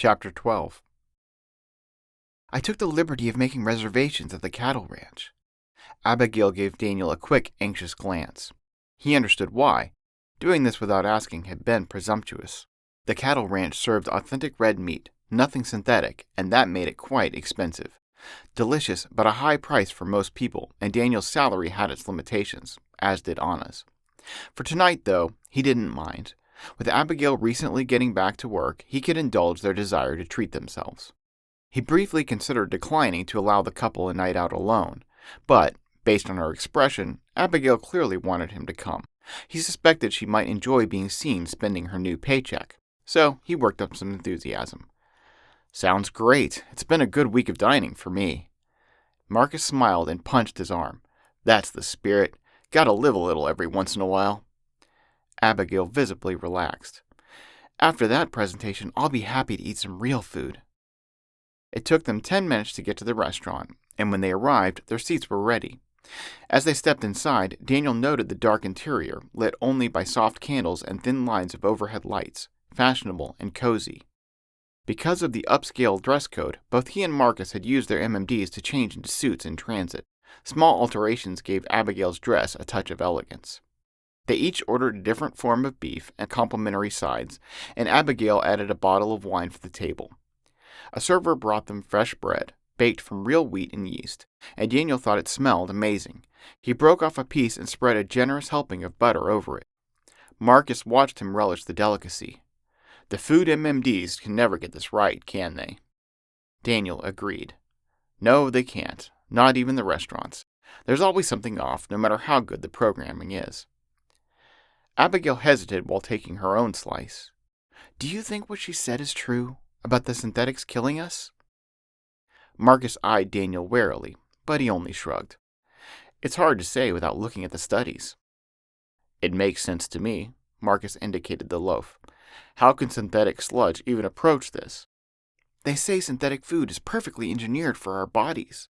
Chapter 12. I took the liberty of making reservations at the cattle ranch. Abigail gave Daniel a quick, anxious glance. He understood why. Doing this without asking had been presumptuous. The cattle ranch served authentic red meat, nothing synthetic, and that made it quite expensive. Delicious, but a high price for most people, and Daniel's salary had its limitations, as did Anna's. For tonight, though, he didn't mind. With Abigail recently getting back to work, he could indulge their desire to treat themselves. He briefly considered declining to allow the couple a night out alone, but, based on her expression, Abigail clearly wanted him to come. He suspected she might enjoy being seen spending her new paycheck, so he worked up some enthusiasm. "Sounds great. It's been a good week of dining for me." Marcus smiled and punched his arm. "That's the spirit. Gotta live a little every once in a while." Abigail visibly relaxed. "After that presentation, I'll be happy to eat some real food." It took them 10 minutes to get to the restaurant, and when they arrived, their seats were ready. As they stepped inside, Daniel noted the dark interior, lit only by soft candles and thin lines of overhead lights, fashionable and cozy. Because of the upscale dress code, both he and Marcus had used their MMDs to change into suits in transit. Small alterations gave Abigail's dress a touch of elegance. They each ordered a different form of beef and complimentary sides, and Abigail added a bottle of wine for the table. A server brought them fresh bread, baked from real wheat and yeast, and Daniel thought it smelled amazing. He broke off a piece and spread a generous helping of butter over it. Marcus watched him relish the delicacy. The food MMDs can never get this right, can they? Daniel agreed. No, they can't. Not even the restaurants. There's always something off, no matter how good the programming is. Abigail hesitated while taking her own slice. "Do you think what she said is true, about the synthetics killing us?" Marcus eyed Daniel warily, but he only shrugged. "It's hard to say without looking at the studies." "It makes sense to me," Marcus indicated the loaf. "How can synthetic sludge even approach this?" "They say synthetic food is perfectly engineered for our bodies."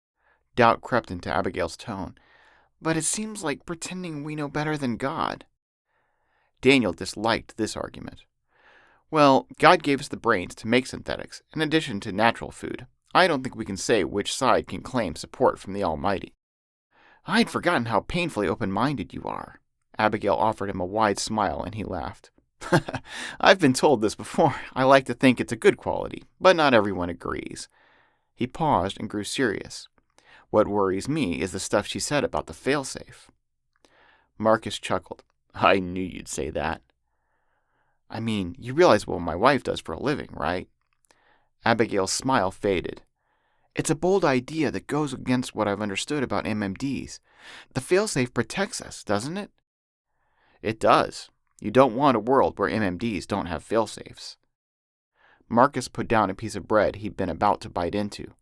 Doubt crept into Abigail's tone. "But it seems like pretending we know better than God." Daniel disliked this argument. "Well, God gave us the brains to make synthetics, in addition to natural food. I don't think we can say which side can claim support from the Almighty." "I'd forgotten how painfully open-minded you are." Abigail offered him a wide smile, and he laughed. "I've been told this before. I like to think it's a good quality, but not everyone agrees." He paused and grew serious. "What worries me is the stuff she said about the Failsafe." Marcus chuckled. "I knew you'd say that." "I mean, you realize what my wife does for a living, right?" Abigail's smile faded. "It's a bold idea that goes against what I've understood about MMDs. The Failsafe protects us, doesn't it?" "It does. You don't want a world where MMDs don't have failsafes." Marcus put down a piece of bread he'd been about to bite into.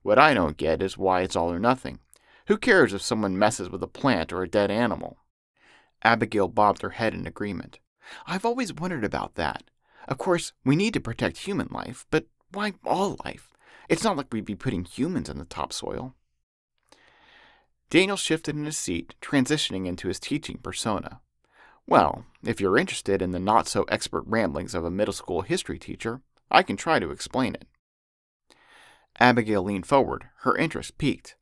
"What I don't get is why it's all or nothing. Who cares if someone messes with a plant or a dead animal?" Abigail bobbed her head in agreement. "I've always wondered about that. Of course, we need to protect human life, but why all life? It's not like we'd be putting humans in the topsoil." Daniel shifted in his seat, transitioning into his teaching persona. "Well, if you're interested in the not-so-expert ramblings of a middle school history teacher, I can try to explain it." Abigail leaned forward, her interest piqued.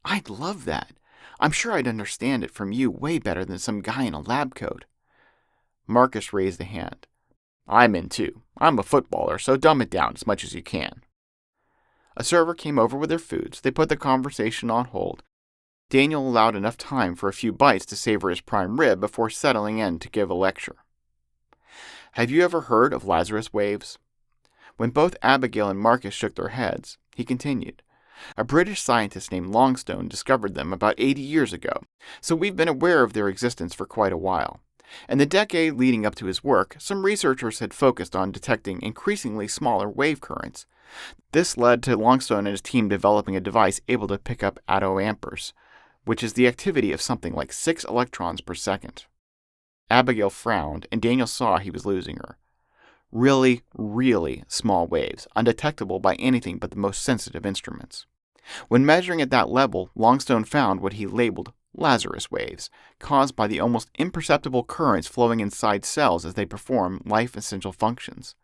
"I'd love that. I'm sure I'd understand it from you way better than some guy in a lab coat." Marcus raised a hand. "I'm in too. I'm a footballer, so dumb it down as much as you can." A server came over with their foods. They put the conversation on hold. Daniel allowed enough time for a few bites to savor his prime rib before settling in to give a lecture. "Have you ever heard of Lazarus waves?" When both Abigail and Marcus shook their heads, he continued. "A British scientist named Longstone discovered them about 80 years ago, so we've been aware of their existence for quite a while. In the decade leading up to his work, some researchers had focused on detecting increasingly smaller wave currents. This led to Longstone and his team developing a device able to pick up attoampers, which is the activity of something like 6 electrons per second." Abigail frowned, and Daniel saw he was losing her. Really, really small waves, undetectable by anything but the most sensitive instruments. When measuring at that level, Longstone found what he labeled Lazarus waves, caused by the almost imperceptible currents flowing inside cells as they perform life-essential functions.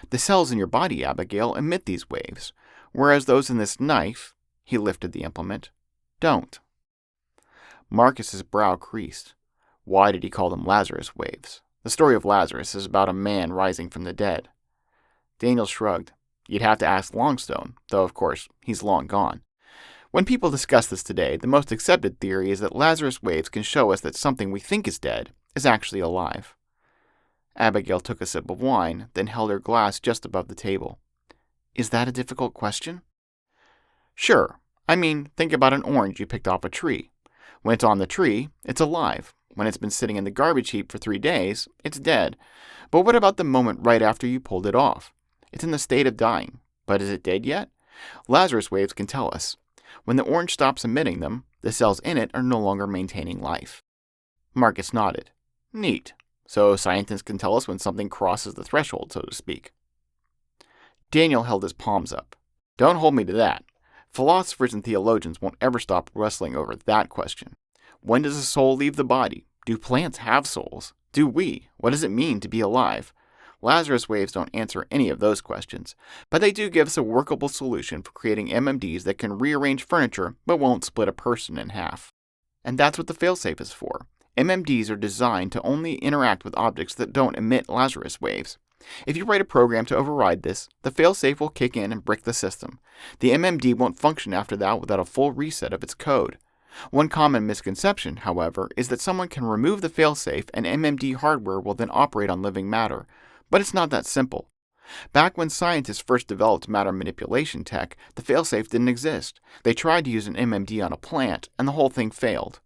The cells in your body, Abigail, emit these waves, whereas those in this knife, he lifted the implement, don't. Marcus's brow creased. Why did he call them Lazarus waves? The story of Lazarus is about a man rising from the dead. Daniel shrugged. You'd have to ask Longstone, though of course he's long gone. When people discuss this today, the most accepted theory is that Lazarus waves can show us that something we think is dead is actually alive. Abigail took a sip of wine, then held her glass just above the table. Is that a difficult question? Sure. I mean, think about an orange you picked off a tree. When it's on the tree, it's alive. When it's been sitting in the garbage heap for 3 days, it's dead. But what about the moment right after you pulled it off? It's in the state of dying. But is it dead yet? Lazarus waves can tell us. When the orange stops emitting them, the cells in it are no longer maintaining life. Marcus nodded. Neat. So scientists can tell us when something crosses the threshold, so to speak. Daniel held his palms up. Don't hold me to that. Philosophers and theologians won't ever stop wrestling over that question. When does a soul leave the body? Do plants have souls? Do we? What does it mean to be alive? Lazarus waves don't answer any of those questions, but they do give us a workable solution for creating MMDs that can rearrange furniture but won't split a person in half. And that's what the Failsafe is for. MMDs are designed to only interact with objects that don't emit Lazarus waves. If you write a program to override this, the Failsafe will kick in and brick the system. The MMD won't function after that without a full reset of its code. One common misconception, however, is that someone can remove the Failsafe and MMD hardware will then operate on living matter. But it's not that simple. Back when scientists first developed matter manipulation tech, the Failsafe didn't exist. They tried to use an MMD on a plant, and the whole thing failed.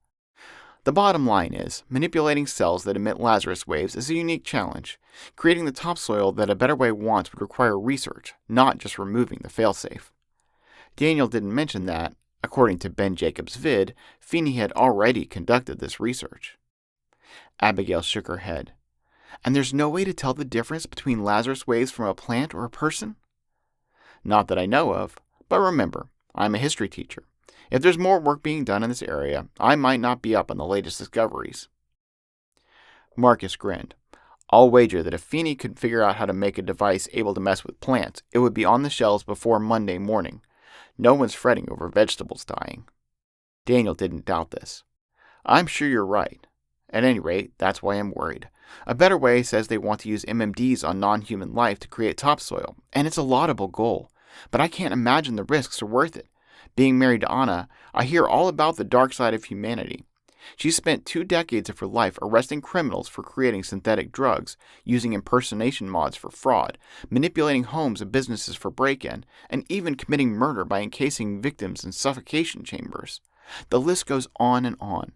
The bottom line is, manipulating cells that emit Lazarus waves is a unique challenge. Creating the topsoil that A Better Way wants would require research, not just removing the Failsafe. Daniel didn't mention that, according to Ben Jacobs' vid, Feeney had already conducted this research. Abigail shook her head. And there's no way to tell the difference between Lazarus waves from a plant or a person? Not that I know of, but remember, I'm a history teacher. If there's more work being done in this area, I might not be up on the latest discoveries. Marcus grinned. I'll wager that if Feeney could figure out how to make a device able to mess with plants, it would be on the shelves before Monday morning. No one's fretting over vegetables dying. Daniel didn't doubt this. I'm sure you're right. At any rate, that's why I'm worried. A Better Way says they want to use MMDs on non-human life to create topsoil, and it's a laudable goal. But I can't imagine the risks are worth it. Being married to Anna, I hear all about the dark side of humanity. She spent 2 decades of her life arresting criminals for creating synthetic drugs, using impersonation mods for fraud, manipulating homes and businesses for break-in, and even committing murder by encasing victims in suffocation chambers. The list goes on and on.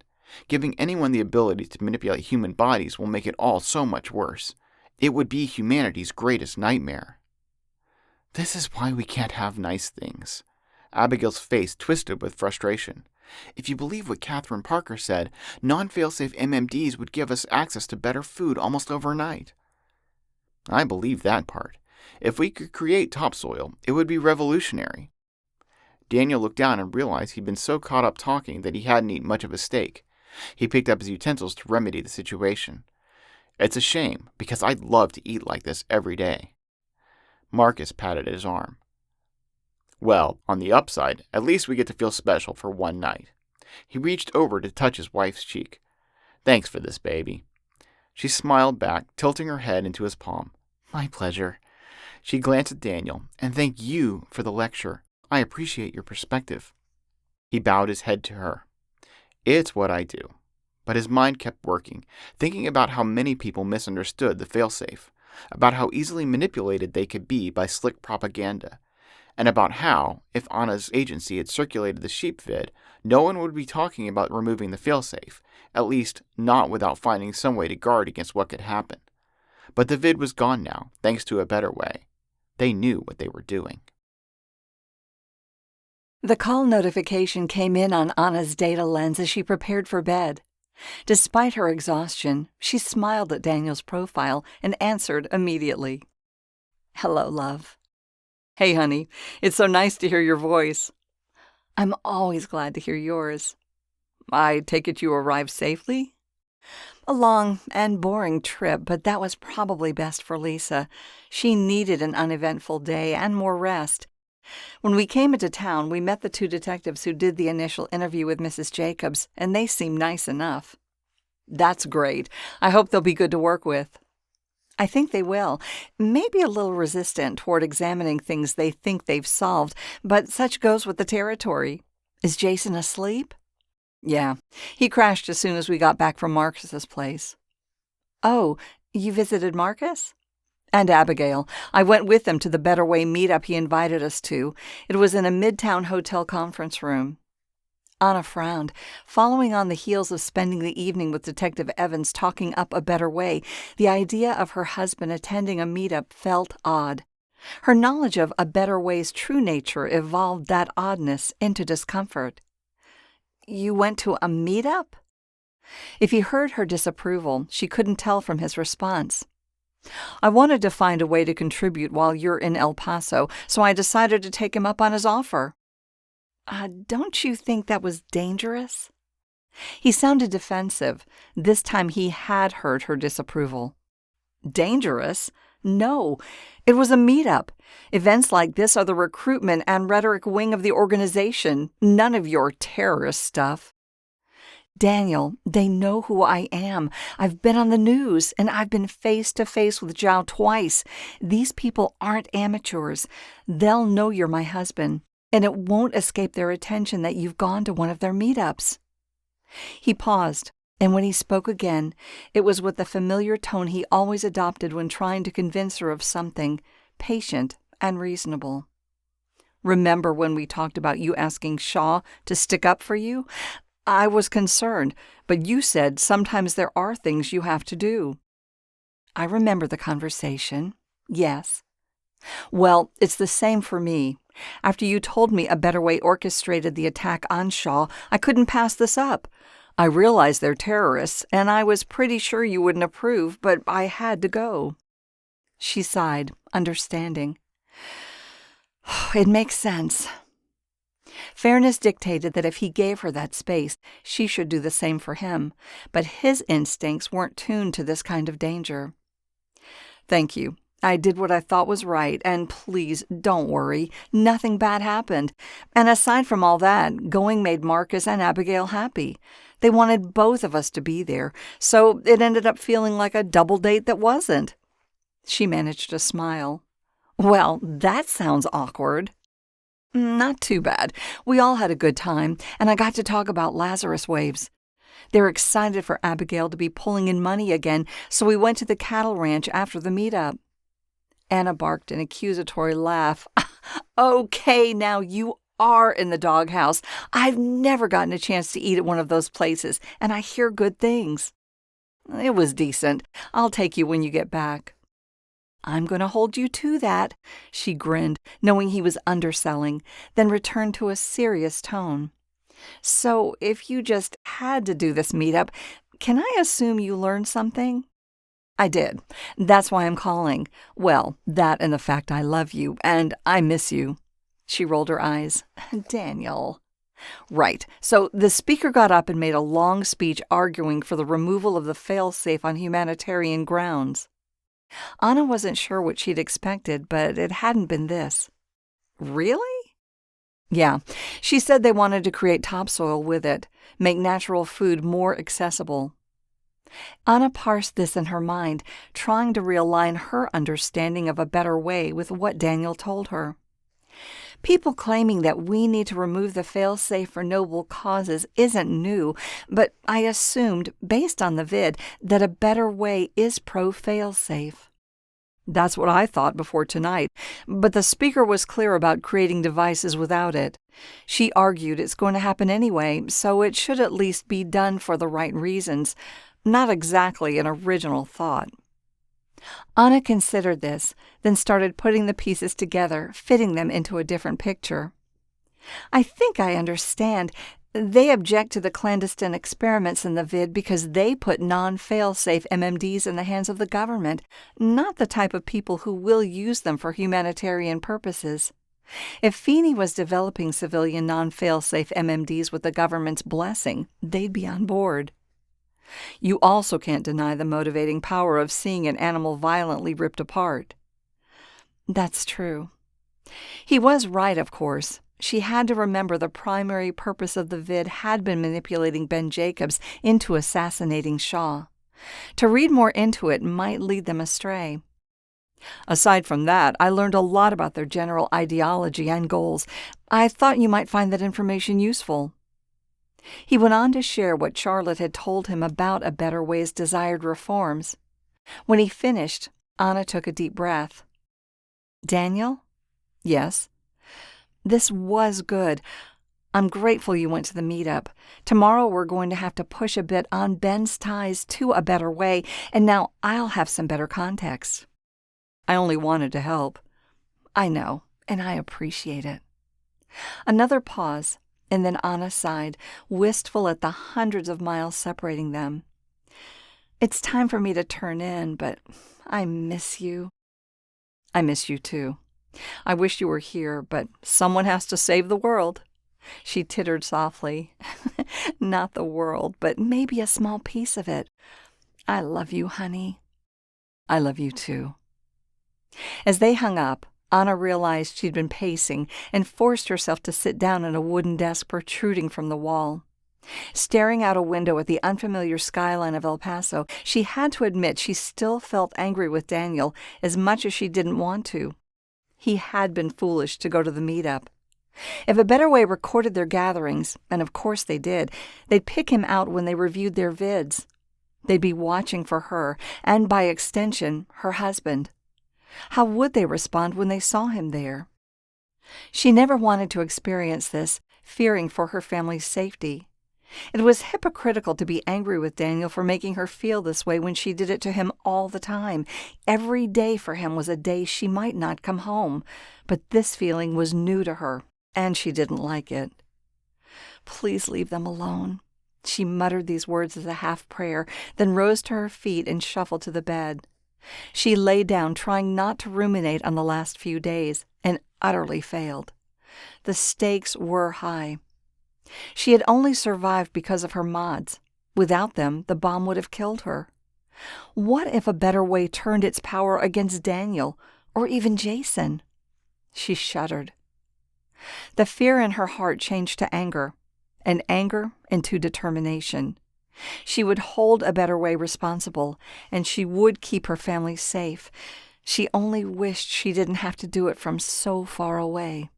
Giving anyone the ability to manipulate human bodies will make it all so much worse. It would be humanity's greatest nightmare. This is why we can't have nice things. Abigail's face twisted with frustration. If you believe what Catherine Parker said, non-failsafe MMDs would give us access to better food almost overnight. I believe that part. If we could create topsoil, it would be revolutionary. Daniel looked down and realized he'd been so caught up talking that he hadn't eaten much of a steak. He picked up his utensils to remedy the situation. It's a shame, because I'd love to eat like this every day. Marcus patted his arm. Well, on the upside, at least we get to feel special for one night. He reached over to touch his wife's cheek. Thanks for this, baby. She smiled back, tilting her head into his palm. My pleasure. She glanced at Daniel, and thank you for the lecture. I appreciate your perspective. He bowed his head to her. It's what I do. But his mind kept working, thinking about how many people misunderstood the Failsafe, about how easily manipulated they could be by slick propaganda, and about how, if Anna's agency had circulated the sheep vid, no one would be talking about removing the Failsafe, at least not without finding some way to guard against what could happen. But the vid was gone now, thanks to A Better Way. They knew what they were doing. The call notification came in on Anna's data lens as she prepared for bed. Despite her exhaustion, she smiled at Daniel's profile and answered immediately. Hello, love. Hey, honey. It's so nice to hear your voice. I'm always glad to hear yours. I take it you arrived safely? A long and boring trip, but that was probably best for Lisa. She needed an uneventful day and more rest. When we came into town, we met the two detectives who did the initial interview with Mrs. Jacobs, and they seemed nice enough. That's great. I hope they'll be good to work with. I think they will. Maybe a little resistant toward examining things they think they've solved, but such goes with the territory. Is Jason asleep? Yeah, he crashed as soon as we got back from Marcus's place. Oh, you visited Marcus? And Abigail. I went with them to the Better Way meetup he invited us to. It was in a midtown hotel conference room. Anna frowned. Following on the heels of spending the evening with Detective Evans talking up a better way, the idea of her husband attending a meetup felt odd. Her knowledge of a better way's true nature evolved that oddness into discomfort. You went to a meetup? If he heard her disapproval, she couldn't tell from his response. I wanted to find a way to contribute while you're in El Paso, so I decided to take him up on his offer. Don't you think that was dangerous? He sounded defensive. This time he had heard her disapproval. Dangerous? No. It was a meetup. Events like this are the recruitment and rhetoric wing of the organization, none of your terrorist stuff. Daniel, they know who I am. I've been on the news, and I've been face to face with Zhao twice. These people aren't amateurs. They'll know you're my husband, and it won't escape their attention that you've gone to one of their meetups. He paused, and when he spoke again, it was with the familiar tone he always adopted when trying to convince her of something, patient and reasonable. Remember when we talked about you asking Shaw to stick up for you? I was concerned, but you said sometimes there are things you have to do. I remember the conversation. Yes. Well, it's the same for me. After you told me a better way orchestrated the attack on Shaw, I couldn't pass this up. I realized they're terrorists, and I was pretty sure you wouldn't approve, but I had to go. She sighed, understanding. It makes sense. Fairness dictated that if he gave her that space, she should do the same for him, but his instincts weren't tuned to this kind of danger. Thank you. I did what I thought was right, and please don't worry. Nothing bad happened. And aside from all that, going made Marcus and Abigail happy. They wanted both of us to be there, so it ended up feeling like a double date that wasn't. She managed to smile. Well, that sounds awkward. Not too bad. We all had a good time, and I got to talk about Lazarus waves. They're excited for Abigail to be pulling in money again, so we went to the cattle ranch after the meetup. Anna barked an accusatory laugh. Okay, now you are in the doghouse. I've never gotten a chance to eat at one of those places, and I hear good things. It was decent. I'll take you when you get back. I'm going to hold you to that, she grinned, knowing he was underselling, then returned to a serious tone. So if you just had to do this meetup, can I assume you learned something? I did. That's why I'm calling. Well, that and the fact I love you, and I miss you. She rolled her eyes. Daniel. Right. So the speaker got up and made a long speech arguing for the removal of the failsafe on humanitarian grounds. Anna wasn't sure what she'd expected, but it hadn't been this. Really? Yeah. She said they wanted to create topsoil with it, make natural food more accessible. Anna parsed this in her mind, trying to realign her understanding of a better way with what Daniel told her. People claiming that we need to remove the failsafe for noble causes isn't new, but I assumed, based on the vid, that a better way is pro-failsafe. That's what I thought before tonight, but the speaker was clear about creating devices without it. She argued it's going to happen anyway, so it should at least be done for the right reasons, not exactly an original thought. Anna considered this, then started putting the pieces together, fitting them into a different picture. I think I understand. They object to the clandestine experiments in the vid because they put non-fail-safe MMDs in the hands of the government, not the type of people who will use them for humanitarian purposes. If Feeney was developing civilian non-fail-safe MMDs with the government's blessing, they'd be on board. You also can't deny the motivating power of seeing an animal violently ripped apart. That's true. He was right, of course. She had to remember the primary purpose of the vid had been manipulating Ben Jacobs into assassinating Shaw. To read more into it might lead them astray. Aside from that, I learned a lot about their general ideology and goals. I thought you might find that information useful. He went on to share what Charlotte had told him about A Better Way's desired reforms. When he finished, Anna took a deep breath. Daniel? Yes. This was good. I'm grateful you went to the meetup. Tomorrow we're going to have to push a bit on Ben's ties to A Better Way, and now I'll have some better context. I only wanted to help. I know, and I appreciate it. Another pause, and then Anna sighed, wistful at the hundreds of miles separating them. It's time for me to turn in, but I miss you. I miss you too. I wish you were here, but someone has to save the world. She tittered softly. Not the world, but maybe a small piece of it. I love you, honey. I love you too. As they hung up, Anna realized she'd been pacing and forced herself to sit down at a wooden desk protruding from the wall. Staring out a window at the unfamiliar skyline of El Paso, she had to admit she still felt angry with Daniel as much as she didn't want to. He had been foolish to go to the meetup. If A Better Way recorded their gatherings, and of course they did, they'd pick him out when they reviewed their vids. They'd be watching for her, and by extension, her husband. How would they respond when they saw him there? She never wanted to experience this, fearing for her family's safety. It was hypocritical to be angry with Daniel for making her feel this way when she did it to him all the time. Every day for him was a day she might not come home, but this feeling was new to her, and she didn't like it. Please leave them alone. She muttered these words as a half-prayer, then rose to her feet and shuffled to the bed. She lay down, trying not to ruminate on the last few days, and utterly failed. The stakes were high. She had only survived because of her mods. Without them, the bomb would have killed her. What if A Better Way turned its power against Daniel, or even Jason? She shuddered. The fear in her heart changed to anger, and anger into determination. She would hold A Better Way responsible, and she would keep her family safe. She only wished she didn't have to do it from so far away.